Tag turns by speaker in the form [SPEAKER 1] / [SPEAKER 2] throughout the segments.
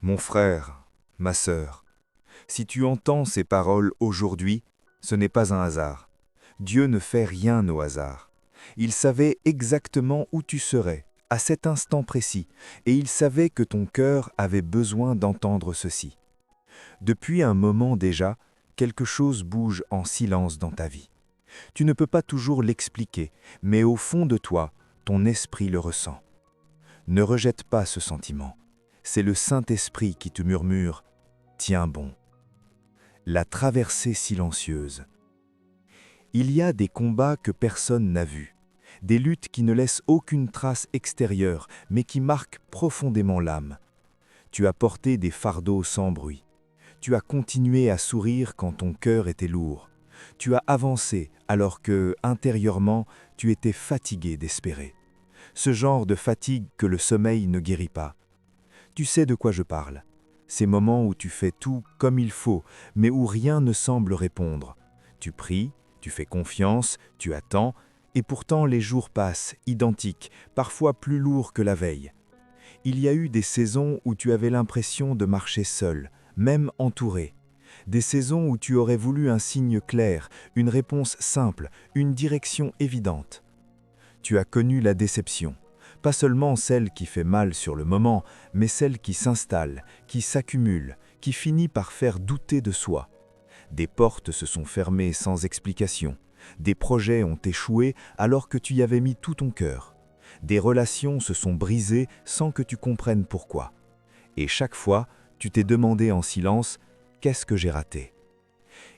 [SPEAKER 1] Mon frère, ma sœur, si tu entends ces paroles aujourd'hui, ce n'est pas un hasard. Dieu ne fait rien au hasard. Il savait exactement où tu serais, à cet instant précis, et il savait que ton cœur avait besoin d'entendre ceci. Depuis un moment déjà, quelque chose bouge en silence dans ta vie. Tu ne peux pas toujours l'expliquer, mais au fond de toi, ton esprit le ressent. Ne rejette pas ce sentiment. C'est le Saint-Esprit qui te murmure « Tiens bon ». La traversée silencieuse. Il y a des combats que personne n'a vus, des luttes qui ne laissent aucune trace extérieure, mais qui marquent profondément l'âme. Tu as porté des fardeaux sans bruit. Tu as continué à sourire quand ton cœur était lourd. Tu as avancé alors que, intérieurement, tu étais fatigué d'espérer. Ce genre de fatigue que le sommeil ne guérit pas. Tu sais de quoi je parle. Ces moments où tu fais tout comme il faut, mais où rien ne semble répondre. Tu pries, tu fais confiance, tu attends, et pourtant les jours passent, identiques, parfois plus lourds que la veille. Il y a eu des saisons où tu avais l'impression de marcher seul, même entouré. Des saisons où tu aurais voulu un signe clair, une réponse simple, une direction évidente. Tu as connu la déception, pas seulement celle qui fait mal sur le moment, mais celle qui s'installe, qui s'accumule, qui finit par faire douter de soi. Des portes se sont fermées sans explication, des projets ont échoué alors que tu y avais mis tout ton cœur. Des relations se sont brisées sans que tu comprennes pourquoi. Et chaque fois, tu t'es demandé en silence « Qu'est-ce que j'ai raté ?»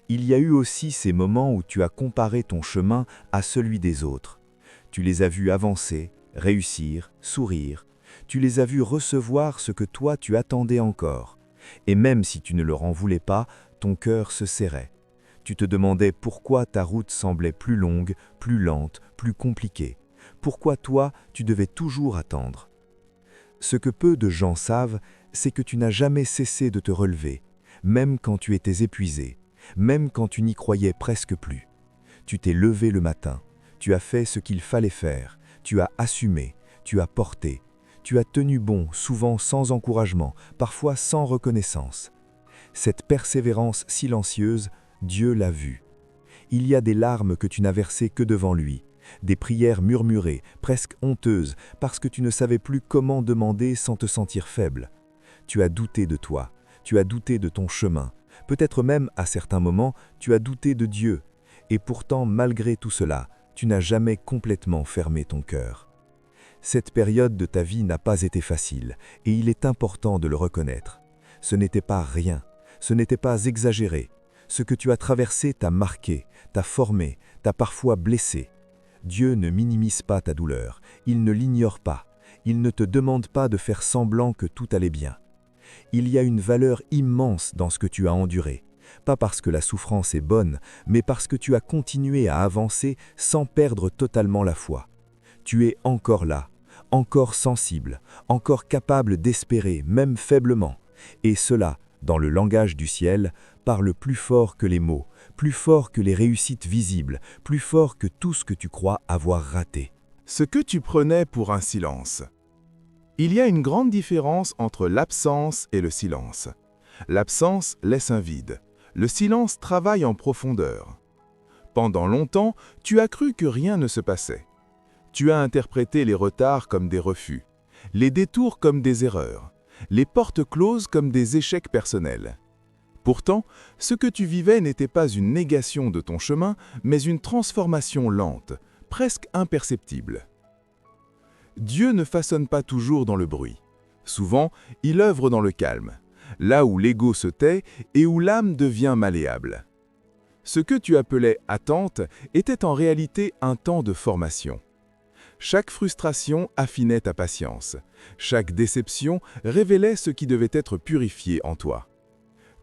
[SPEAKER 1] Il y a eu aussi ces moments où tu as comparé ton chemin à celui des autres. Tu les as vus avancer, réussir, sourire. Tu les as vus recevoir ce que toi tu attendais encore. Et même si tu ne leur en voulais pas, ton cœur se serrait. Tu te demandais pourquoi ta route semblait plus longue, plus lente, plus compliquée. Pourquoi toi, tu devais toujours attendre. Ce que peu de gens savent, c'est que tu n'as jamais cessé de te relever, même quand tu étais épuisé, même quand tu n'y croyais presque plus. Tu t'es levé le matin, tu as fait ce qu'il fallait faire, tu as assumé, tu as porté, tu as tenu bon, souvent sans encouragement, parfois sans reconnaissance. Cette persévérance silencieuse, Dieu l'a vue. Il y a des larmes que tu n'as versées que devant lui, des prières murmurées, presque honteuses, parce que tu ne savais plus comment demander sans te sentir faible. Tu as douté de toi, tu as douté de ton chemin, peut-être même à certains moments, tu as douté de Dieu. Et pourtant, malgré tout cela, tu n'as jamais complètement fermé ton cœur. Cette période de ta vie n'a pas été facile, et il est important de le reconnaître. Ce n'était pas rien. Ce n'était pas exagéré. Ce que tu as traversé t'a marqué, t'a formé, t'a parfois blessé. Dieu ne minimise pas ta douleur, il ne l'ignore pas, il ne te demande pas de faire semblant que tout allait bien. Il y a une valeur immense dans ce que tu as enduré, pas parce que la souffrance est bonne, mais parce que tu as continué à avancer sans perdre totalement la foi. Tu es encore là, encore sensible, encore capable d'espérer, même faiblement, et cela, dans le langage du ciel, parle plus fort que les mots, plus fort que les réussites visibles, plus fort que tout ce que tu crois avoir raté.
[SPEAKER 2] Ce que tu prenais pour un silence. Il y a une grande différence entre l'absence et le silence. L'absence laisse un vide. Le silence travaille en profondeur. Pendant longtemps, tu as cru que rien ne se passait. Tu as interprété les retards comme des refus, les détours comme des erreurs, les portes closes comme des échecs personnels. Pourtant, ce que tu vivais n'était pas une négation de ton chemin, mais une transformation lente, presque imperceptible. Dieu ne façonne pas toujours dans le bruit. Souvent, il œuvre dans le calme, là où l'ego se tait et où l'âme devient malléable. Ce que tu appelais attente était en réalité un temps de formation. Chaque frustration affinait ta patience. Chaque déception révélait ce qui devait être purifié en toi.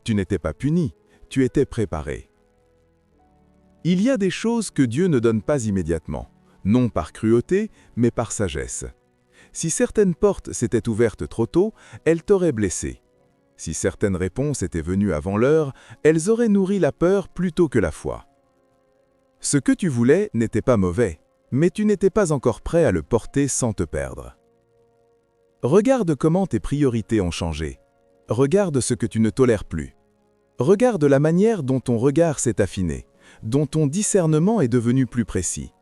[SPEAKER 2] Tu n'étais pas puni, tu étais préparé. Il y a des choses que Dieu ne donne pas immédiatement, non par cruauté, mais par sagesse. Si certaines portes s'étaient ouvertes trop tôt, elles t'auraient blessé. Si certaines réponses étaient venues avant l'heure, elles auraient nourri la peur plutôt que la foi. Ce que tu voulais n'était pas mauvais, mais tu n'étais pas encore prêt à le porter sans te perdre. Regarde comment tes priorités ont changé. Regarde ce que tu ne tolères plus. Regarde la manière dont ton regard s'est affiné, dont ton discernement est devenu plus précis.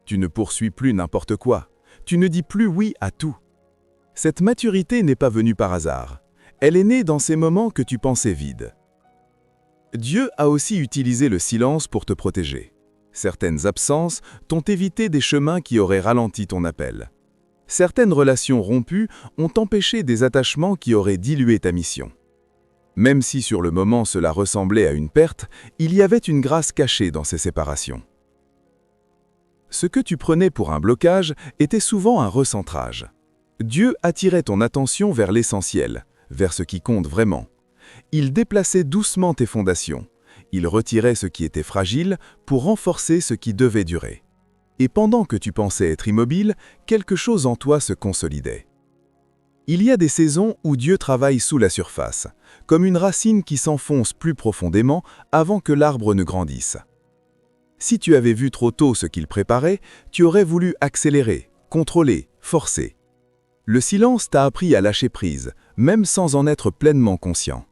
[SPEAKER 2] Tu ne poursuis plus n'importe quoi. Tu ne dis plus oui à tout. Cette maturité n'est pas venue par hasard. Elle est née dans ces moments que tu pensais vides. Dieu a aussi utilisé le silence pour te protéger. Certaines absences t'ont évité des chemins qui auraient ralenti ton appel. Certaines relations rompues ont empêché des attachements qui auraient dilué ta mission. Même si sur le moment cela ressemblait à une perte, il y avait une grâce cachée dans ces séparations. Ce que tu prenais pour un blocage était souvent un recentrage. Dieu attirait ton attention vers l'essentiel, vers ce qui compte vraiment. Il déplaçait doucement tes fondations. Il retirait ce qui était fragile pour renforcer ce qui devait durer. Et pendant que tu pensais être immobile, quelque chose en toi se consolidait. Il y a des saisons où Dieu travaille sous la surface, comme une racine qui s'enfonce plus profondément avant que l'arbre ne grandisse. Si tu avais vu trop tôt ce qu'il préparait, tu aurais voulu accélérer, contrôler, forcer. Le silence t'a appris à lâcher prise, même sans en être pleinement conscient.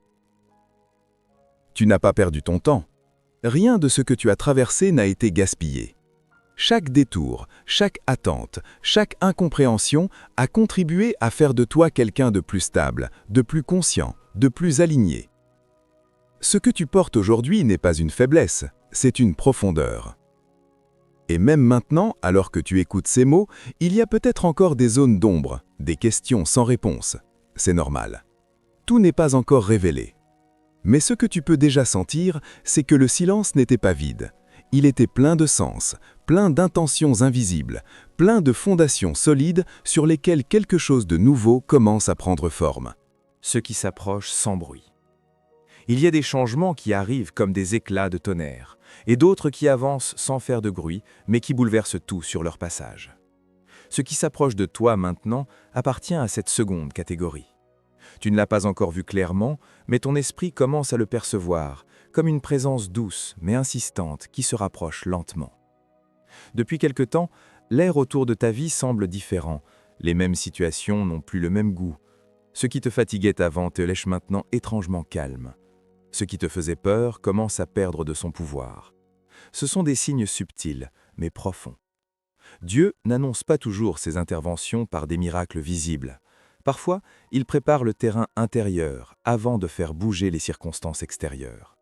[SPEAKER 2] Tu n'as pas perdu ton temps. Rien de ce que tu as traversé n'a été gaspillé. Chaque détour, chaque attente, chaque incompréhension a contribué à faire de toi quelqu'un de plus stable, de plus conscient, de plus aligné. Ce que tu portes aujourd'hui n'est pas une faiblesse, c'est une profondeur. Et même maintenant, alors que tu écoutes ces mots, il y a peut-être encore des zones d'ombre, des questions sans réponse. C'est normal. Tout n'est pas encore révélé. Mais ce que tu peux déjà sentir, c'est que le silence n'était pas vide. Il était plein de sens, plein d'intentions invisibles, plein de fondations solides sur lesquelles quelque chose de nouveau commence à prendre forme.
[SPEAKER 1] Ce qui s'approche sans bruit. Il y a des changements qui arrivent comme des éclats de tonnerre, et d'autres qui avancent sans faire de bruit, mais qui bouleversent tout sur leur passage. Ce qui s'approche de toi maintenant appartient à cette seconde catégorie. Tu ne l'as pas encore vu clairement, mais ton esprit commence à le percevoir, comme une présence douce mais insistante qui se rapproche lentement. Depuis quelque temps, l'air autour de ta vie semble différent, les mêmes situations n'ont plus le même goût. Ce qui te fatiguait avant te laisse maintenant étrangement calme. Ce qui te faisait peur commence à perdre de son pouvoir. Ce sont des signes subtils, mais profonds. Dieu n'annonce pas toujours ses interventions par des miracles visibles. Parfois, il prépare le terrain intérieur avant de faire bouger les circonstances extérieures.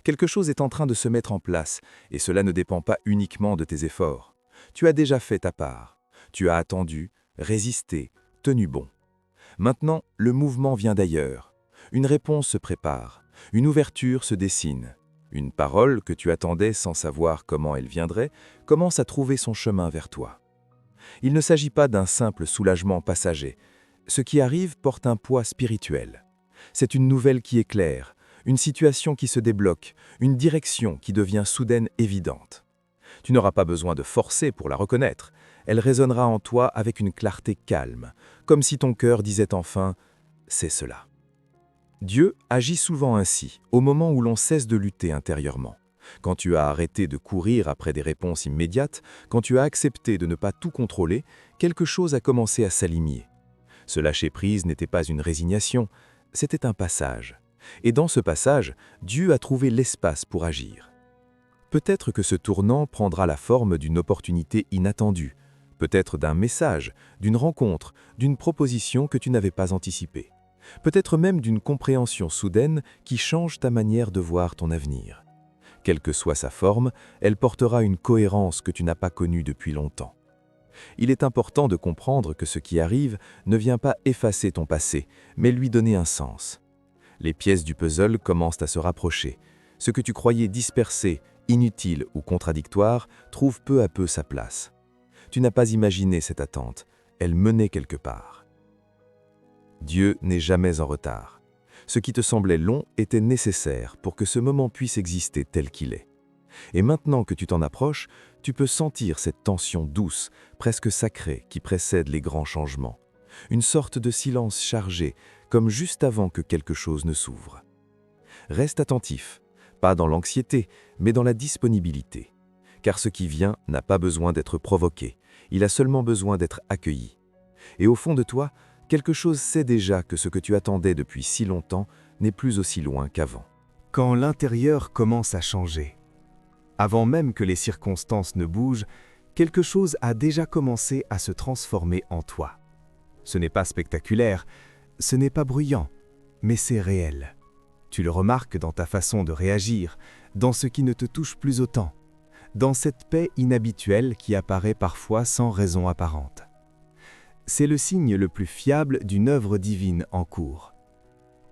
[SPEAKER 1] Quelque chose est en train de se mettre en place, et cela ne dépend pas uniquement de tes efforts. Tu as déjà fait ta part. Tu as attendu, résisté, tenu bon. Maintenant, le mouvement vient d'ailleurs. Une réponse se prépare, une ouverture se dessine. Une parole que tu attendais sans savoir comment elle viendrait commence à trouver son chemin vers toi. Il ne s'agit pas d'un simple soulagement passager. Ce qui arrive porte un poids spirituel. C'est une nouvelle qui éclaire, une situation qui se débloque, une direction qui devient soudaine évidente. Tu n'auras pas besoin de forcer pour la reconnaître. Elle résonnera en toi avec une clarté calme, comme si ton cœur disait enfin « c'est cela ». Dieu agit souvent ainsi, au moment où l'on cesse de lutter intérieurement. Quand tu as arrêté de courir après des réponses immédiates, quand tu as accepté de ne pas tout contrôler, quelque chose a commencé à s'aligner. Ce lâcher-prise n'était pas une résignation, c'était un passage. Et dans ce passage, Dieu a trouvé l'espace pour agir. Peut-être que ce tournant prendra la forme d'une opportunité inattendue, peut-être d'un message, d'une rencontre, d'une proposition que tu n'avais pas anticipée. Peut-être même d'une compréhension soudaine qui change ta manière de voir ton avenir. Quelle que soit sa forme, elle portera une cohérence que tu n'as pas connue depuis longtemps. Il est important de comprendre que ce qui arrive ne vient pas effacer ton passé, mais lui donner un sens. Les pièces du puzzle commencent à se rapprocher. Ce que tu croyais dispersé, inutile ou contradictoire trouve peu à peu sa place. Tu n'as pas imaginé cette attente, elle menait quelque part. Dieu n'est jamais en retard. Ce qui te semblait long était nécessaire pour que ce moment puisse exister tel qu'il est. Et maintenant que tu t'en approches, tu peux sentir cette tension douce, presque sacrée, qui précède les grands changements. Une sorte de silence chargé, comme juste avant que quelque chose ne s'ouvre. Reste attentif, pas dans l'anxiété, mais dans la disponibilité. Car ce qui vient n'a pas besoin d'être provoqué, il a seulement besoin d'être accueilli. Et au fond de toi,
[SPEAKER 3] Quelque chose sait déjà que ce que tu attendais depuis si longtemps n'est plus aussi loin qu'avant. Quand l'intérieur commence à changer, avant même que les circonstances ne bougent, quelque chose a déjà commencé à se transformer en toi. Ce n'est pas spectaculaire, ce n'est pas bruyant, mais c'est réel. Tu le remarques dans ta façon de réagir, dans ce qui ne te touche plus autant, dans cette paix inhabituelle qui apparaît parfois sans raison apparente. C'est le signe le plus fiable d'une œuvre divine en cours.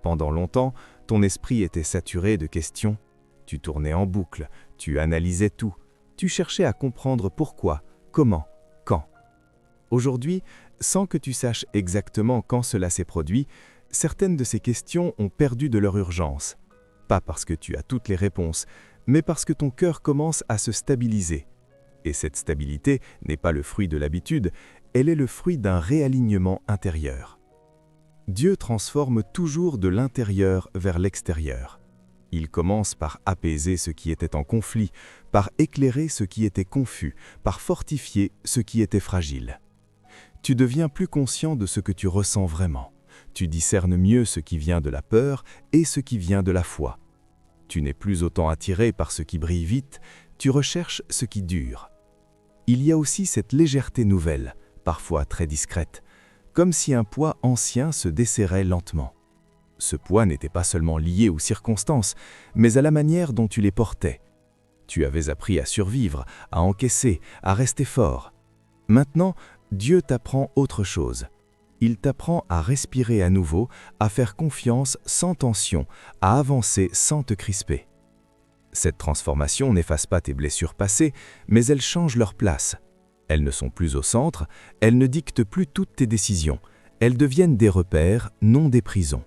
[SPEAKER 3] Pendant longtemps, ton esprit était saturé de questions. Tu tournais en boucle, tu analysais tout, tu cherchais à comprendre pourquoi, comment, quand. Aujourd'hui, sans que tu saches exactement quand cela s'est produit, certaines de ces questions ont perdu de leur urgence. Pas parce que tu as toutes les réponses, mais parce que ton cœur commence à se stabiliser. Et cette stabilité n'est pas le fruit de l'habitude, elle est le fruit d'un réalignement intérieur. Dieu transforme toujours de l'intérieur vers l'extérieur. Il commence par apaiser ce qui était en conflit, par éclairer ce qui était confus, par fortifier ce qui était fragile. Tu deviens plus conscient de ce que tu ressens vraiment. Tu discernes mieux ce qui vient de la peur et ce qui vient de la foi. Tu n'es plus autant attiré par ce qui brille vite, tu recherches ce qui dure. Il y a aussi cette légèreté nouvelle, parfois très discrète, comme si un poids ancien se desserrait lentement. Ce poids n'était pas seulement lié aux circonstances, mais à la manière dont tu les portais. Tu avais appris à survivre, à encaisser, à rester fort. Maintenant, Dieu t'apprend autre chose. Il t'apprend à respirer à nouveau, à faire confiance sans tension, à avancer sans te crisper. Cette transformation n'efface pas tes blessures passées, mais elle change leur place. Elles ne sont plus au centre, elles ne dictent plus toutes tes décisions. Elles deviennent des repères, non des prisons.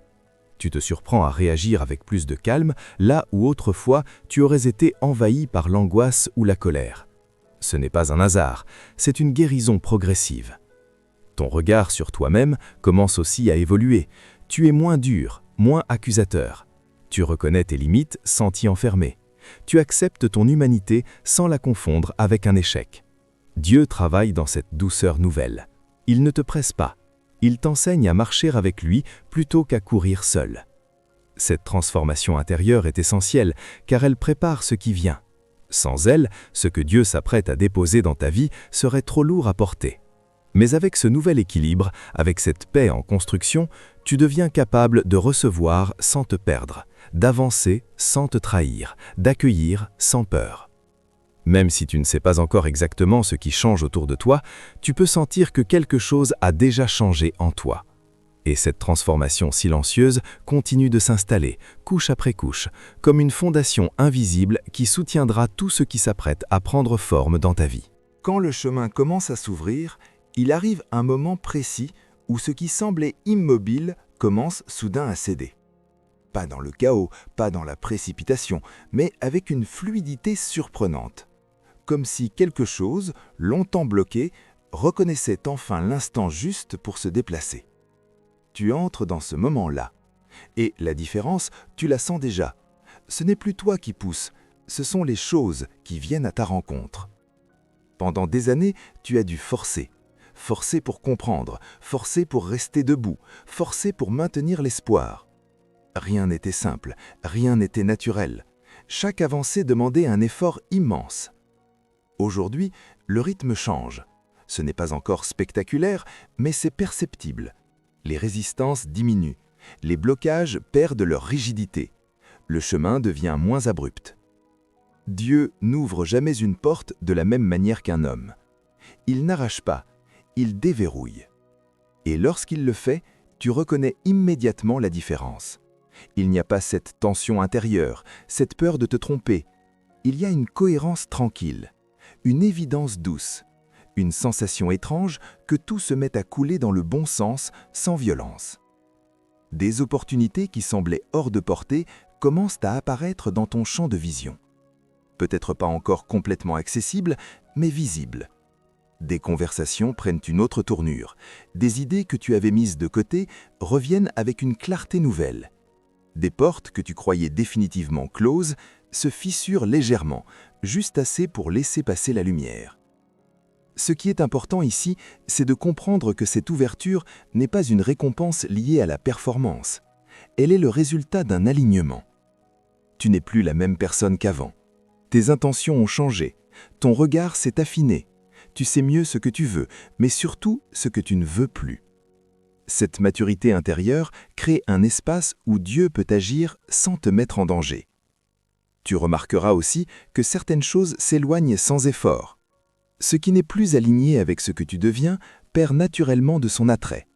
[SPEAKER 3] Tu te surprends à réagir avec plus de calme, là où autrefois tu aurais été envahi par l'angoisse ou la colère. Ce n'est pas un hasard, c'est une guérison progressive. Ton regard sur toi-même commence aussi à évoluer. Tu es moins dur, moins accusateur. Tu reconnais tes limites sans t'y enfermer. Tu acceptes ton humanité sans la confondre avec un échec. Dieu travaille dans cette douceur nouvelle. Il ne te presse pas. Il t'enseigne à marcher avec lui plutôt qu'à courir seul. Cette transformation intérieure est essentielle car elle prépare ce qui vient. Sans elle, ce que Dieu s'apprête à déposer dans ta vie serait trop lourd à porter. Mais avec ce nouvel équilibre, avec cette paix en construction, tu deviens capable de recevoir sans te perdre, d'avancer sans te trahir, d'accueillir sans peur. Même si tu ne sais pas encore exactement ce qui change autour de toi, tu peux sentir que quelque chose a déjà changé en toi. Et cette transformation silencieuse continue de s'installer, couche après couche, comme une fondation invisible qui soutiendra tout ce qui s'apprête à prendre forme dans ta vie.
[SPEAKER 1] Quand le chemin commence à s'ouvrir, il arrive un moment précis où ce qui semblait immobile commence soudain à céder. Pas dans le chaos, pas dans la précipitation, mais avec une fluidité surprenante. Comme si quelque chose, longtemps bloqué, reconnaissait enfin l'instant juste pour se déplacer. Tu entres dans ce moment-là. Et la différence, tu la sens déjà. Ce n'est plus toi qui pousse, ce sont les choses qui viennent à ta rencontre. Pendant des années, tu as dû forcer. Forcer pour comprendre, forcer pour rester debout, forcer pour maintenir l'espoir. Rien n'était simple, rien n'était naturel. Chaque avancée demandait un effort immense. Aujourd'hui, le rythme change. Ce n'est pas encore spectaculaire, mais c'est perceptible. Les résistances diminuent, les blocages perdent leur rigidité. Le chemin devient moins abrupt. Dieu n'ouvre jamais une porte de la même manière qu'un homme. Il n'arrache pas, il déverrouille. Et lorsqu'il le fait, tu reconnais immédiatement la différence. Il n'y a pas cette tension intérieure, cette peur de te tromper. Il y a une cohérence tranquille, une évidence douce, une sensation étrange que tout se met à couler dans le bon sens, sans violence. Des opportunités qui semblaient hors de portée commencent à apparaître dans ton champ de vision. Peut-être pas encore complètement accessibles, mais visibles. Des conversations prennent une autre tournure. Des idées que tu avais mises de côté reviennent avec une clarté nouvelle. Des portes que tu croyais définitivement closes se fissurent légèrement, juste assez pour laisser passer la lumière.
[SPEAKER 2] Ce qui est important ici, c'est de comprendre que cette ouverture n'est pas une récompense liée à la performance. Elle est le résultat d'un alignement. Tu n'es plus la même personne qu'avant. Tes intentions ont changé, ton regard s'est affiné. Tu sais mieux ce que tu veux, mais surtout ce que tu ne veux plus. Cette maturité intérieure crée un espace où Dieu peut agir sans te mettre en danger. Tu remarqueras aussi que certaines choses s'éloignent sans effort. Ce qui n'est plus aligné avec ce que tu deviens perd naturellement de son attrait.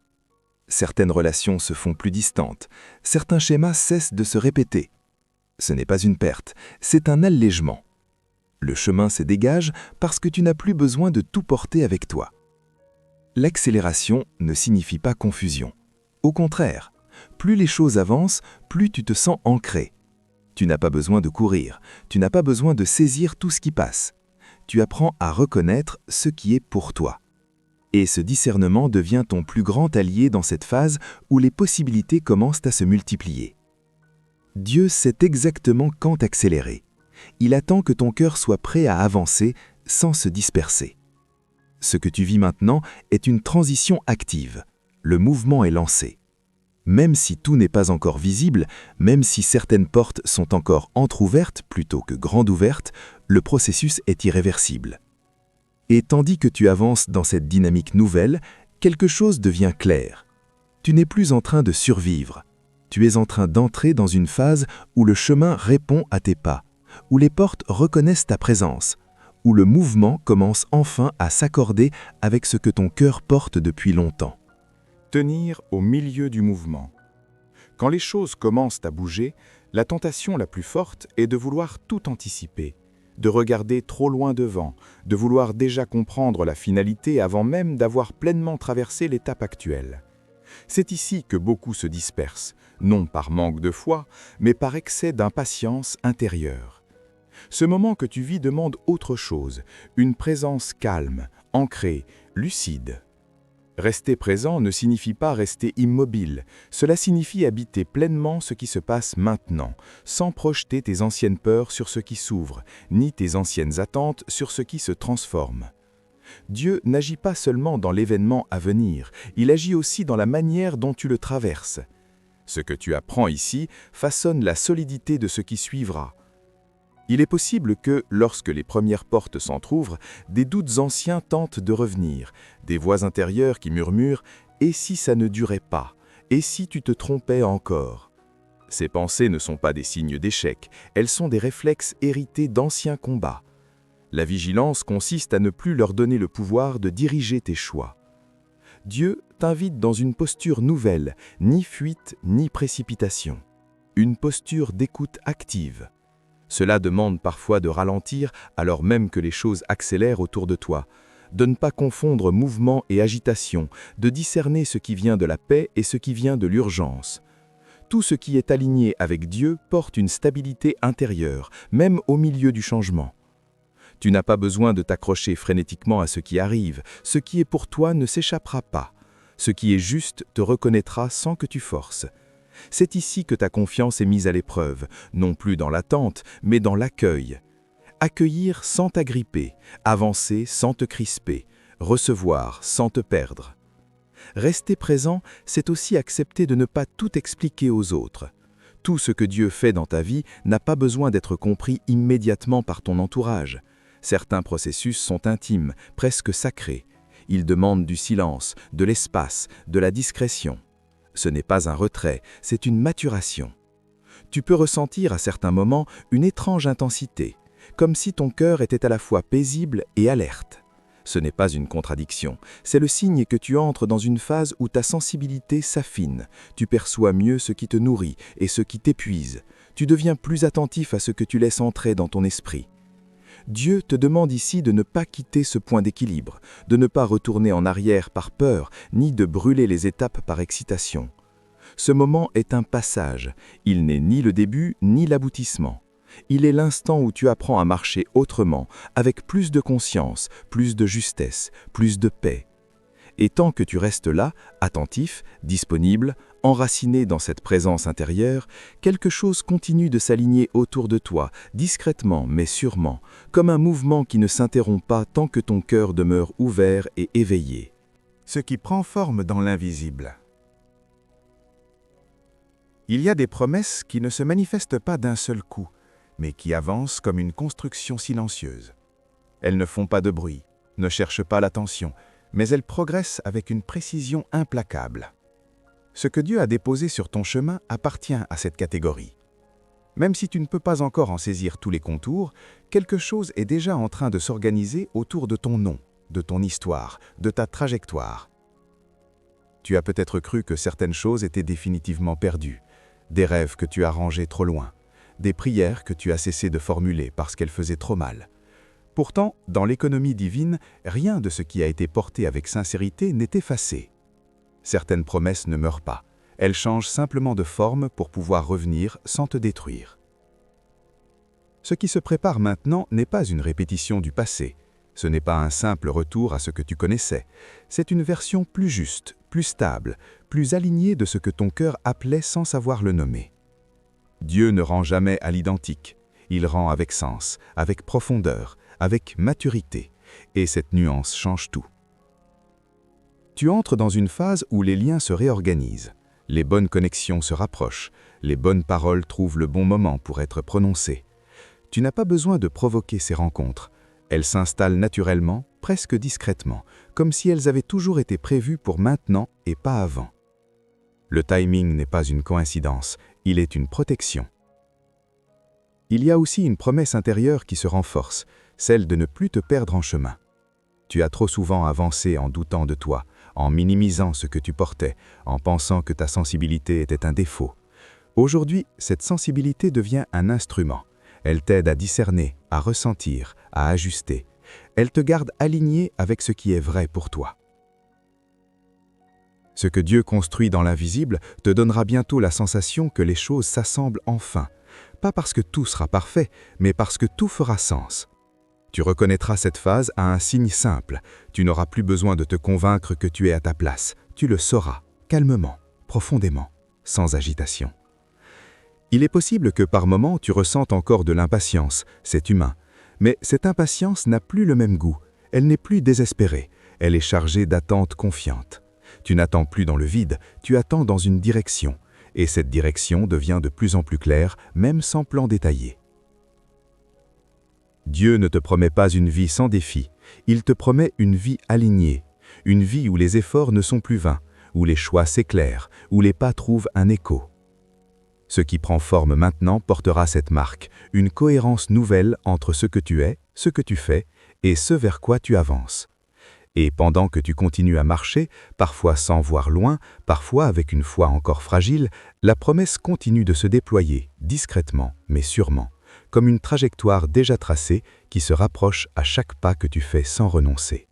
[SPEAKER 2] Certaines relations se font plus distantes, certains schémas cessent de se répéter. Ce n'est pas une perte, c'est un allègement. Le chemin se dégage parce que tu n'as plus besoin de tout porter avec toi. L'accélération ne signifie pas confusion. Au contraire, plus les choses avancent, plus tu te sens ancré. Tu n'as pas besoin de courir, tu n'as pas besoin de saisir tout ce qui passe. Tu apprends à reconnaître ce qui est pour toi. Et ce discernement devient ton plus grand allié dans cette phase où les possibilités commencent à se multiplier. Dieu sait exactement quand accélérer. Il attend que ton cœur soit prêt à avancer sans se disperser. Ce que tu vis maintenant est une transition active. Le mouvement est lancé. Même si tout n'est pas encore visible, même si certaines portes sont encore entr'ouvertes plutôt que grandes ouvertes, le processus est irréversible. Et tandis que tu avances dans cette dynamique nouvelle, quelque chose devient clair. Tu n'es plus en train de survivre. Tu es en train d'entrer dans une phase où le chemin répond à tes pas, où les portes reconnaissent ta présence, où le mouvement commence enfin à s'accorder avec ce que ton cœur porte depuis longtemps.
[SPEAKER 4] Tenir au milieu du mouvement. Quand les choses commencent à bouger, la tentation la plus forte est de vouloir tout anticiper, de regarder trop loin devant, de vouloir déjà comprendre la finalité avant même d'avoir pleinement traversé l'étape actuelle. C'est ici que beaucoup se dispersent, non par manque de foi, mais par excès d'impatience intérieure. Ce moment que tu vis demande autre chose, une présence calme, ancrée, lucide. Rester présent ne signifie pas rester immobile, cela signifie habiter pleinement ce qui se passe maintenant, sans projeter tes anciennes peurs sur ce qui s'ouvre, ni tes anciennes attentes sur ce qui se transforme. Dieu n'agit pas seulement dans l'événement à venir, il agit aussi dans la manière dont tu le traverses. Ce que tu apprends ici façonne la solidité de ce qui suivra. Il est possible que, lorsque les premières portes s'entr'ouvrent, des doutes anciens tentent de revenir, des voix intérieures qui murmurent « et si ça ne durait pas ? Et si tu te trompais encore ?» Ces pensées ne sont pas des signes d'échec, elles sont des réflexes hérités d'anciens combats. La vigilance consiste à ne plus leur donner le pouvoir de diriger tes choix. Dieu t'invite dans une posture nouvelle, ni fuite ni précipitation. Une posture d'écoute active. Cela demande parfois de ralentir alors même que les choses accélèrent autour de toi, de ne pas confondre mouvement et agitation, de discerner ce qui vient de la paix et ce qui vient de l'urgence. Tout ce qui est aligné avec Dieu porte une stabilité intérieure, même au milieu du changement. Tu n'as pas besoin de t'accrocher frénétiquement à ce qui arrive, ce qui est pour toi ne s'échappera pas. Ce qui est juste te reconnaîtra sans que tu forces. C'est ici que ta confiance est mise à l'épreuve, non plus dans l'attente, mais dans l'accueil. Accueillir sans t'agripper, avancer sans te crisper, recevoir sans te perdre. Rester présent, c'est aussi accepter de ne pas tout expliquer aux autres. Tout ce que Dieu fait dans ta vie n'a pas besoin d'être compris immédiatement par ton entourage. Certains processus sont intimes, presque sacrés. Ils demandent du silence, de l'espace, de la discrétion. Ce n'est pas un retrait, c'est une maturation. Tu peux ressentir à certains moments une étrange intensité, comme si ton cœur était à la fois paisible et alerte. Ce n'est pas une contradiction, c'est le signe que tu entres dans une phase où ta sensibilité s'affine, tu perçois mieux ce qui te nourrit et ce qui t'épuise, tu deviens plus attentif à ce que tu laisses entrer dans ton esprit. Dieu te demande ici de ne pas quitter ce point d'équilibre, de ne pas retourner en arrière par peur, ni de brûler les étapes par excitation. Ce moment est un passage, il n'est ni le début ni l'aboutissement. Il est l'instant où tu apprends à marcher autrement, avec plus de conscience, plus de justesse, plus de paix. Et tant que tu restes là, attentif, disponible, Enraciné dans cette présence intérieure, quelque chose continue de s'aligner autour de toi, discrètement mais sûrement, comme un mouvement qui ne s'interrompt pas tant que ton cœur demeure ouvert et éveillé.
[SPEAKER 2] Ce qui prend forme dans l'invisible. Il y a des promesses qui ne se manifestent pas d'un seul coup, mais qui avancent comme une construction silencieuse. Elles ne font pas de bruit, ne cherchent pas l'attention, mais elles progressent avec une précision implacable. Ce que Dieu a déposé sur ton chemin appartient à cette catégorie. Même si tu ne peux pas encore en saisir tous les contours, quelque chose est déjà en train de s'organiser autour de ton nom, de ton histoire, de ta trajectoire. Tu as peut-être cru que certaines choses étaient définitivement perdues, des rêves que tu as rangés trop loin, des prières que tu as cessé de formuler parce qu'elles faisaient trop mal. Pourtant, dans l'économie divine, rien de ce qui a été porté avec sincérité n'est effacé. Certaines promesses ne meurent pas, elles changent simplement de forme pour pouvoir revenir sans te détruire. Ce qui se prépare maintenant n'est pas une répétition du passé, ce n'est pas un simple retour à ce que tu connaissais, c'est une version plus juste, plus stable, plus alignée de ce que ton cœur appelait sans savoir le nommer. Dieu ne rend jamais à l'identique, il rend avec sens, avec profondeur, avec maturité, et cette nuance change tout. Tu entres dans une phase où les liens se réorganisent, les bonnes connexions se rapprochent, les bonnes paroles trouvent le bon moment pour être prononcées. Tu n'as pas besoin de provoquer ces rencontres, elles s'installent naturellement, presque discrètement, comme si elles avaient toujours été prévues pour maintenant et pas avant. Le timing n'est pas une coïncidence, il est une protection. Il y a aussi une promesse intérieure qui se renforce, celle de ne plus te perdre en chemin. Tu as trop souvent avancé en doutant de toi, en minimisant ce que tu portais, en pensant que ta sensibilité était un défaut. Aujourd'hui, cette sensibilité devient un instrument. Elle t'aide à discerner, à ressentir, à ajuster. Elle te garde aligné avec ce qui est vrai pour toi. Ce que Dieu construit dans l'invisible te donnera bientôt la sensation que les choses s'assemblent enfin, pas parce que tout sera parfait, mais parce que tout fera sens. Tu reconnaîtras cette phase à un signe simple. Tu n'auras plus besoin de te convaincre que tu es à ta place. Tu le sauras, calmement, profondément, sans agitation. Il est possible que par moments tu ressentes encore de l'impatience, c'est humain. Mais cette impatience n'a plus le même goût. Elle n'est plus désespérée. Elle est chargée d'attentes confiantes. Tu n'attends plus dans le vide, tu attends dans une direction. Et cette direction devient de plus en plus claire, même sans plan détaillé. Dieu ne te promet pas une vie sans défi, il te promet une vie alignée, une vie où les efforts ne sont plus vains, où les choix s'éclairent, où les pas trouvent un écho. Ce qui prend forme maintenant portera cette marque, une cohérence nouvelle entre ce que tu es, ce que tu fais et ce vers quoi tu avances. Et pendant que tu continues à marcher, parfois sans voir loin, parfois avec une foi encore fragile, la promesse continue de se déployer, discrètement mais sûrement, comme une trajectoire déjà tracée qui se rapproche à chaque pas que tu fais sans renoncer.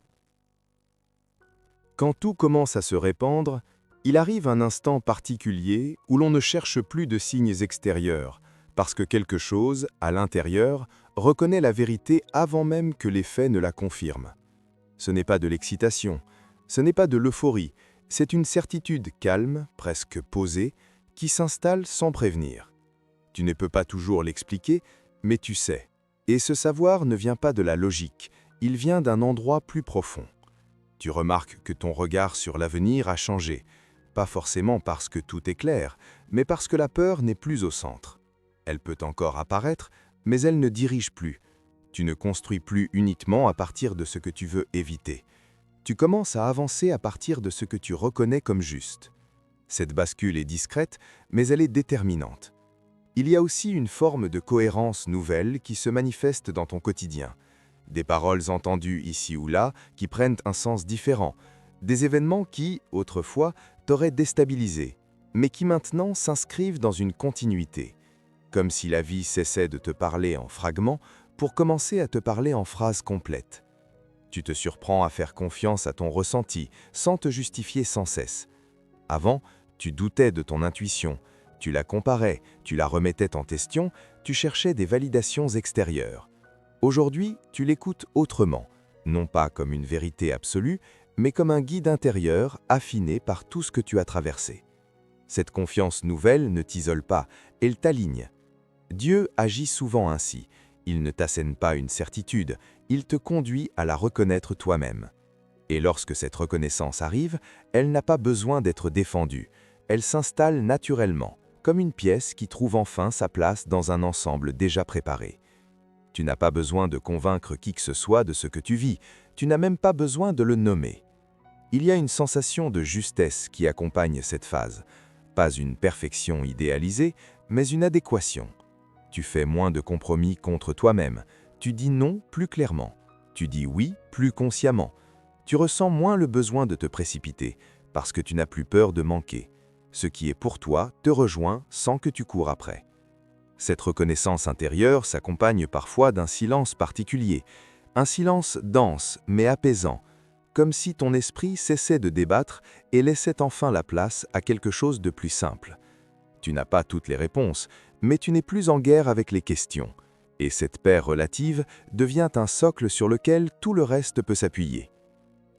[SPEAKER 3] Quand tout commence à se répandre, il arrive un instant particulier où l'on ne cherche plus de signes extérieurs, parce que quelque chose, à l'intérieur, reconnaît la vérité avant même que les faits ne la confirment. Ce n'est pas de l'excitation, ce n'est pas de l'euphorie, c'est une certitude calme, presque posée, qui s'installe sans prévenir. Tu ne peux pas toujours l'expliquer, mais tu sais. Et ce savoir ne vient pas de la logique, il vient d'un endroit plus profond. Tu remarques que ton regard sur l'avenir a changé, pas forcément parce que tout est clair, mais parce que la peur n'est plus au centre. Elle peut encore apparaître, mais elle ne dirige plus. Tu ne construis plus uniquement à partir de ce que tu veux éviter. Tu commences à avancer à partir de ce que tu reconnais comme juste. Cette bascule est discrète, mais elle est déterminante. Il y a aussi une forme de cohérence nouvelle qui se manifeste dans ton quotidien. Des paroles entendues ici ou là qui prennent un sens différent. Des événements qui, autrefois, t'auraient déstabilisé, mais qui maintenant s'inscrivent dans une continuité. Comme si la vie cessait de te parler en fragments pour commencer à te parler en phrases complètes. Tu te surprends à faire confiance à ton ressenti, sans te justifier sans cesse. Avant, tu doutais de ton intuition, tu la comparais, tu la remettais en question, tu cherchais des validations extérieures. Aujourd'hui, tu l'écoutes autrement, non pas comme une vérité absolue, mais comme un guide intérieur affiné par tout ce que tu as traversé. Cette confiance nouvelle ne t'isole pas, elle t'aligne. Dieu agit souvent ainsi. Il ne t'assène pas une certitude, il te conduit à la reconnaître toi-même. Et lorsque cette reconnaissance arrive, elle n'a pas besoin d'être défendue. Elle s'installe naturellement, comme une pièce qui trouve enfin sa place dans un ensemble déjà préparé. Tu n'as pas besoin de convaincre qui que ce soit de ce que tu vis, tu n'as même pas besoin de le nommer. Il y a une sensation de justesse qui accompagne cette phase. Pas une perfection idéalisée, mais une adéquation. Tu fais moins de compromis contre toi-même, tu dis non plus clairement, tu dis oui plus consciemment. Tu ressens moins le besoin de te précipiter, parce que tu n'as plus peur de manquer. Ce qui est pour toi te rejoint sans que tu cours après. Cette reconnaissance intérieure s'accompagne parfois d'un silence particulier, un silence dense mais apaisant, comme si ton esprit cessait de débattre et laissait enfin la place à quelque chose de plus simple. Tu n'as pas toutes les réponses, mais tu n'es plus en guerre avec les questions, et cette paix relative devient un socle sur lequel tout le reste peut s'appuyer.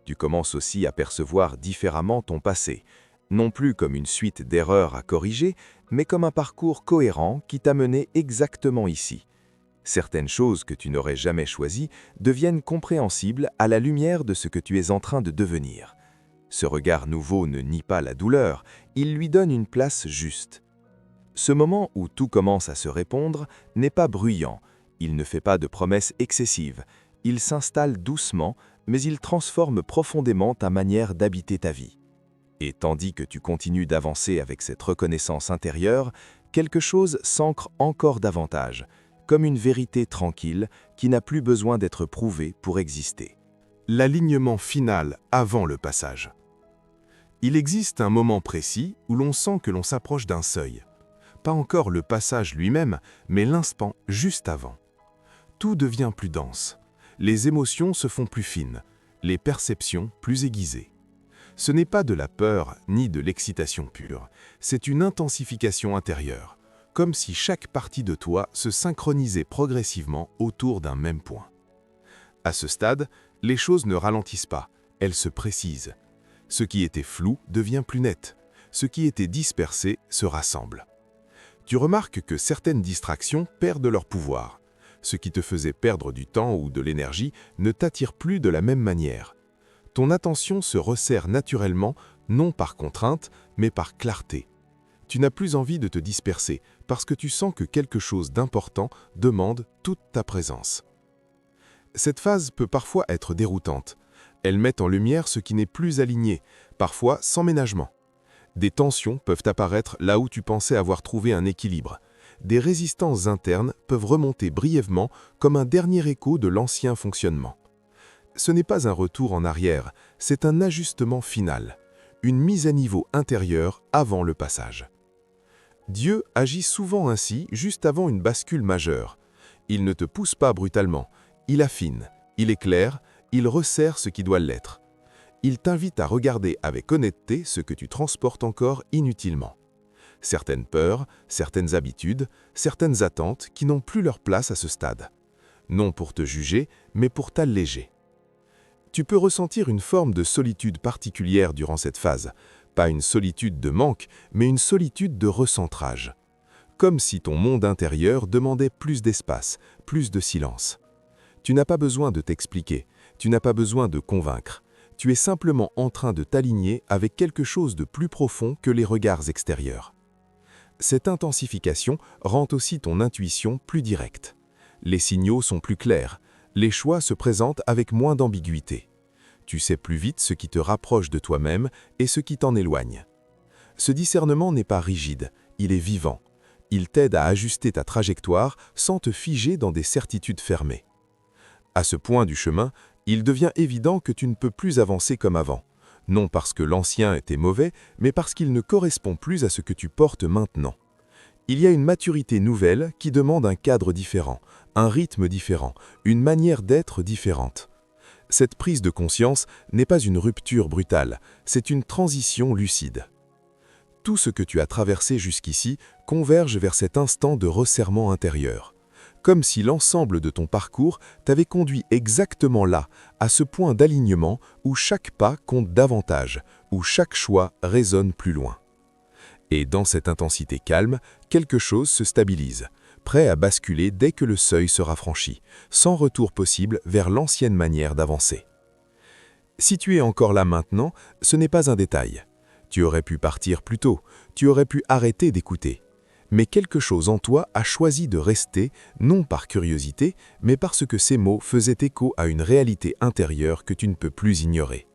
[SPEAKER 3] Tu commences aussi à percevoir différemment ton passé, non plus comme une suite d'erreurs à corriger, mais comme un parcours cohérent qui t'a mené exactement ici. Certaines choses que tu n'aurais jamais choisies deviennent compréhensibles à la lumière de ce que tu es en train de devenir. Ce regard nouveau ne nie pas la douleur, il lui donne une place juste. Ce moment où tout commence à se répondre n'est pas bruyant, il ne fait pas de promesses excessives, il s'installe doucement, mais il transforme profondément ta manière d'habiter ta vie. Et tandis que tu continues d'avancer avec cette reconnaissance intérieure, quelque chose s'ancre encore davantage, comme une vérité tranquille qui n'a plus besoin d'être prouvée pour exister.
[SPEAKER 2] L'alignement final avant le passage. Il existe un moment précis où l'on sent que l'on s'approche d'un seuil. Pas encore le passage lui-même, mais l'instant juste avant. Tout devient plus dense. Les émotions se font plus fines, les perceptions plus aiguisées. Ce n'est pas de la peur ni de l'excitation pure, c'est une intensification intérieure, comme si chaque partie de toi se synchronisait progressivement autour d'un même point. À ce stade, les choses ne ralentissent pas, elles se précisent. Ce qui était flou devient plus net, ce qui était dispersé se rassemble. Tu remarques que certaines distractions perdent leur pouvoir. Ce qui te faisait perdre du temps ou de l'énergie ne t'attire plus de la même manière. Ton attention se resserre naturellement, non par contrainte, mais par clarté. Tu n'as plus envie de te disperser parce que tu sens que quelque chose d'important demande toute ta présence. Cette phase peut parfois être déroutante. Elle met en lumière ce qui n'est plus aligné, parfois sans ménagement. Des tensions peuvent apparaître là où tu pensais avoir trouvé un équilibre. Des résistances internes peuvent remonter brièvement comme un dernier écho de l'ancien fonctionnement. Ce n'est pas un retour en arrière, c'est un ajustement final, une mise à niveau intérieure avant le passage. Dieu agit souvent ainsi juste avant une bascule majeure. Il ne te pousse pas brutalement, il affine, il éclaire, il resserre ce qui doit l'être. Il t'invite à regarder avec honnêteté ce que tu transportes encore inutilement. Certaines peurs, certaines habitudes, certaines attentes qui n'ont plus leur place à ce stade. Non pour te juger, mais pour t'alléger. Tu peux ressentir une forme de solitude particulière durant cette phase. Pas une solitude de manque, mais une solitude de recentrage. Comme si ton monde intérieur demandait plus d'espace, plus de silence. Tu n'as pas besoin de t'expliquer, tu n'as pas besoin de convaincre. Tu es simplement en train de t'aligner avec quelque chose de plus profond que les regards extérieurs. Cette intensification rend aussi ton intuition plus directe. Les signaux sont plus clairs, les choix se présentent avec moins d'ambiguïté. Tu sais plus vite ce qui te rapproche de toi-même et ce qui t'en éloigne. Ce discernement n'est pas rigide, il est vivant. Il t'aide à ajuster ta trajectoire sans te figer dans des certitudes fermées. À ce point du chemin, il devient évident que tu ne peux plus avancer comme avant. Non parce que l'ancien était mauvais, mais parce qu'il ne correspond plus à ce que tu portes maintenant. Il y a une maturité nouvelle qui demande un cadre différent, un rythme différent, une manière d'être différente. Cette prise de conscience n'est pas une rupture brutale, c'est une transition lucide. Tout ce que tu as traversé jusqu'ici converge vers cet instant de resserrement intérieur. Comme si l'ensemble de ton parcours t'avait conduit exactement là, à ce point d'alignement où chaque pas compte davantage, où chaque choix résonne plus loin. Et dans cette intensité calme, quelque chose se stabilise, prêt à basculer dès que le seuil sera franchi, sans retour possible vers l'ancienne manière d'avancer. Si tu es encore là maintenant, ce n'est pas un détail. Tu aurais pu partir plus tôt, tu aurais pu arrêter d'écouter. Mais quelque chose en toi a choisi de rester, non par curiosité, mais parce que ces mots faisaient écho à une réalité intérieure que tu ne peux plus ignorer.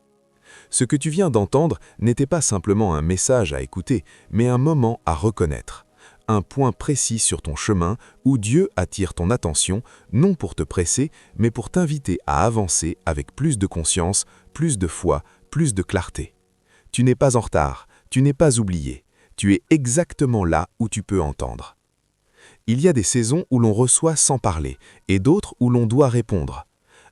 [SPEAKER 2] Ce que tu viens d'entendre n'était pas simplement un message à écouter, mais un moment à reconnaître. Un point précis sur ton chemin où Dieu attire ton attention, non pour te presser, mais pour t'inviter à avancer avec plus de conscience, plus de foi, plus de clarté. Tu n'es pas en retard, tu n'es pas oublié. Tu es exactement là où tu peux entendre. Il y a des saisons où l'on reçoit sans parler, et d'autres où l'on doit répondre.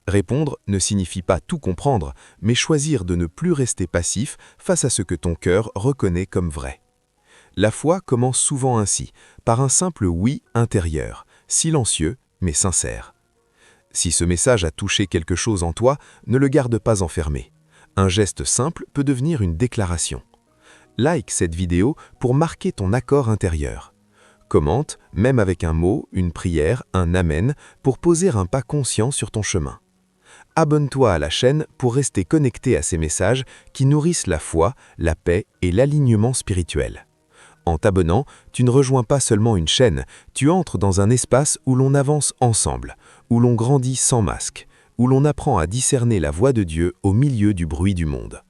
[SPEAKER 2] Répondre ne signifie pas tout comprendre, mais choisir de ne plus rester passif face à ce que ton cœur reconnaît comme vrai. La foi commence souvent ainsi, par un simple oui intérieur, silencieux mais sincère. Si ce message a touché quelque chose en toi, ne le garde pas enfermé. Un geste simple peut devenir une déclaration. Like cette vidéo pour marquer ton accord intérieur. Commente, même avec un mot, une prière, un amen, pour poser un pas conscient sur ton chemin. Abonne-toi à la chaîne pour rester connecté à ces messages qui nourrissent la foi, la paix et l'alignement spirituel. En t'abonnant, tu ne rejoins pas seulement une chaîne, tu entres dans un espace où l'on avance ensemble, où l'on grandit sans masque, où l'on apprend à discerner la voix de Dieu au milieu du bruit du monde.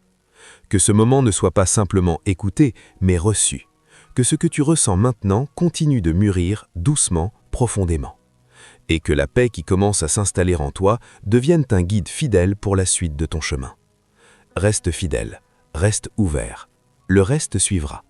[SPEAKER 2] Que ce moment ne soit pas simplement écouté, mais reçu. Que ce que tu ressens maintenant continue de mûrir doucement, profondément. Et que la paix qui commence à s'installer en toi devienne un guide fidèle pour la suite de ton chemin. Reste fidèle, reste ouvert. Le reste suivra.